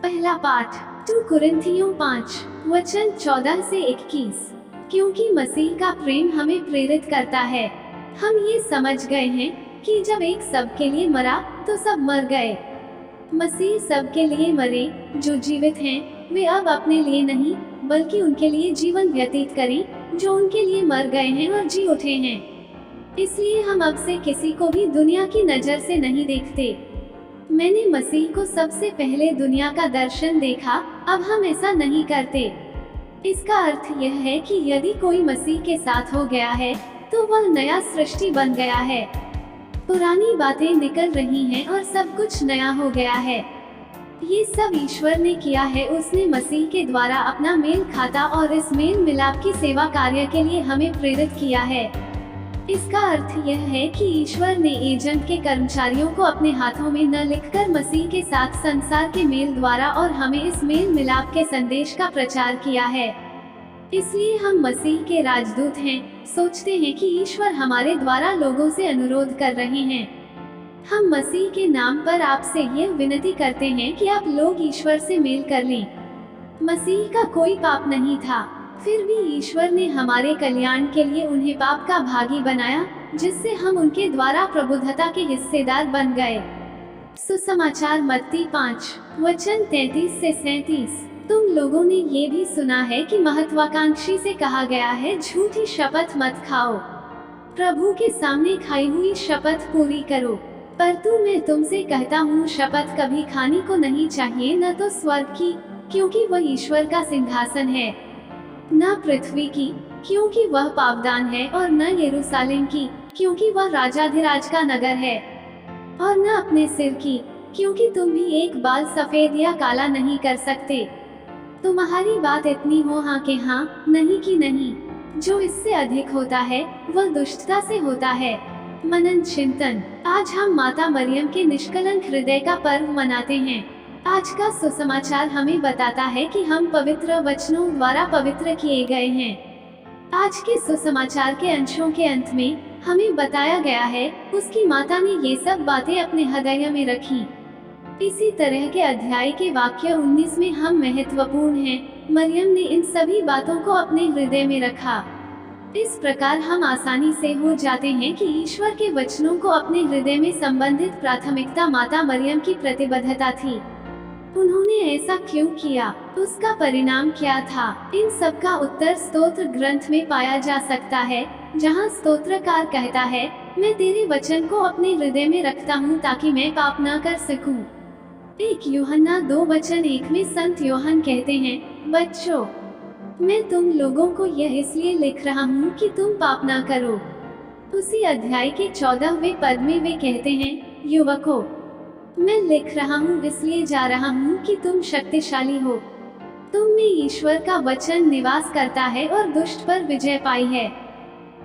पहला पाठ 2 कुरिन्थियों 5 वचन 14 से 21। क्योंकि मसीह का प्रेम हमें प्रेरित करता है। हम ये समझ गए हैं कि जब एक सब के लिए मरा तो सब मर गए। मसीह सब के लिए मरे, जो जीवित हैं वे अब अपने लिए नहीं बल्कि उनके लिए जीवन व्यतीत करें जो उनके लिए मर गए हैं और जी उठे हैं। इसलिए हम अब से किसी को भी दुनिया की नजर से नहीं देखते। मैंने मसीह को सबसे पहले दुनिया का दर्शन देखा, अब हम ऐसा नहीं करते। इसका अर्थ यह है कि यदि कोई मसीह के साथ हो गया है तो वह नया सृष्टि बन गया है। पुरानी बातें निकल रही हैं और सब कुछ नया हो गया है। ये सब ईश्वर ने किया है। उसने मसीह के द्वारा अपना मेल खाता और इस मेल मिलाप की सेवा कार्य के लिए हमें प्रेरित किया है। इसका अर्थ यह है कि ईश्वर ने एजेंट के कर्मचारियों को अपने हाथों में न लिखकर मसीह के साथ संसार के मेल द्वारा और हमें इस मेल मिलाप के संदेश का प्रचार किया है। इसलिए हम मसीह के राजदूत हैं, सोचते हैं कि ईश्वर हमारे द्वारा लोगों से अनुरोध कर रहे हैं। हम मसीह के नाम पर आपसे यह विनती करते हैं कि आप लोग ईश्वर से मेल कर लें। मसीह का कोई पाप नहीं था, फिर भी ईश्वर ने हमारे कल्याण के लिए उन्हें पाप का भागी बनाया, जिससे हम उनके द्वारा प्रबुद्धता के हिस्सेदार बन गए। सुसमाचार मत्ती 5 वचन 33 से 37। तुम लोगों ने ये भी सुना है कि महत्वाकांक्षी से कहा गया है, झूठी शपथ मत खाओ, प्रभु के सामने खाई हुई शपथ पूरी करो। परंतु मैं तुमसे कहता हूँ, शपथ कभी खाने को नहीं चाहिए, न तो स्वर्ग की, क्योंकि वह ईश्वर का सिंहासन है, न पृथ्वी की, क्योंकि वह पावदान है, और न यरूशलेम की, क्योंकि वह राजाधिराज का नगर है, और न अपने सिर की, क्योंकि तुम भी एक बाल सफेद या काला नहीं कर सकते। तुम्हारी बात इतनी हो हाँ के हाँ, नहीं कि नहीं। जो इससे अधिक होता है वह दुष्टता से होता है। मनन चिंतन। आज हम माता मरियम के निष्कलंक हृदय का पर्व मनाते हैं। आज का सुसमाचार हमें बताता है कि हम पवित्र वचनों द्वारा पवित्र किए गए हैं। आज के सुसमाचार के अंशों के अंत में हमें बताया गया है, उसकी माता ने ये सब बातें अपने हृदय में रखी। इसी तरह के अध्याय के वाक्य 19 में हम महत्वपूर्ण हैं। मरियम ने इन सभी बातों को अपने हृदय में रखा। इस प्रकार हम आसानी से हो जाते हैं कि ईश्वर के वचनों को अपने हृदय में संबंधित प्राथमिकता माता मरियम की प्रतिबद्धता थी। उन्होंने ऐसा क्यों किया, उसका परिणाम क्या था? इन सब का उत्तर स्तोत्र ग्रंथ में पाया जा सकता है, जहां स्तोत्रकार कहता है, मैं तेरे वचन को अपने हृदय में रखता हूं ताकि मैं पाप न कर सकूं। 1 यूहन्ना 2 वचन 1 में संत योहन कहते हैं, बच्चों, मैं तुम लोगों को यह इसलिए लिख रहा हूँ कि तुम पाप न करो। उसी अध्याय के 14वें पद में वे कहते हैं, युवकों, मैं लिख रहा हूँ इसलिए जा रहा हूँ कि तुम शक्तिशाली हो। तुम में ईश्वर का वचन निवास करता है और दुष्ट पर विजय पाई है।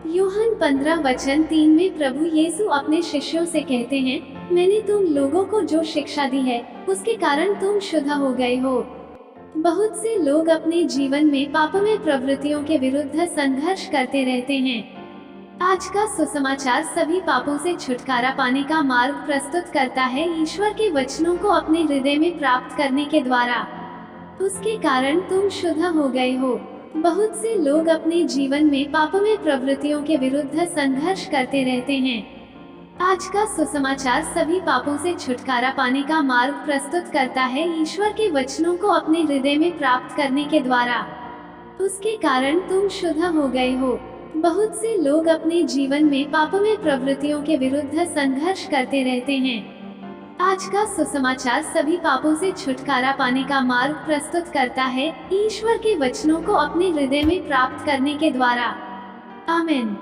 यूहन 15 वचन 3 में प्रभु यीशु अपने शिष्यों से कहते हैं, मैंने तुम लोगों को जो शिक्षा दी है उसके कारण तुम शुद्ध हो गए हो। बहुत से लोग अपने जीवन में पापमय प्रवृत्तियों के विरुद्ध संघर्ष करते रहते हैं। आज का सुसमाचार सभी पापों से छुटकारा पाने का मार्ग प्रस्तुत करता है, ईश्वर के वचनों को अपने हृदय में प्राप्त करने के द्वारा। उसके कारण तुम शुद्ध हो गए हो। बहुत से लोग अपने जीवन में पापमय प्रवृत्तियों के विरुद्ध संघर्ष करते रहते हैं। आज का सुसमाचार सभी पापों से छुटकारा पाने का मार्ग प्रस्तुत करता है, ईश्वर के वचनों को अपने हृदय में प्राप्त करने के द्वारा। उसके कारण तुम शुद्ध हो गए हो। बहुत से लोग अपने जीवन में पापमय प्रवृत्तियों के विरुद्ध संघर्ष करते रहते हैं। आज का सुसमाचार सभी पापों से छुटकारा पाने का मार्ग प्रस्तुत करता है, ईश्वर के वचनों को अपने हृदय में प्राप्त करने के द्वारा। आमीन।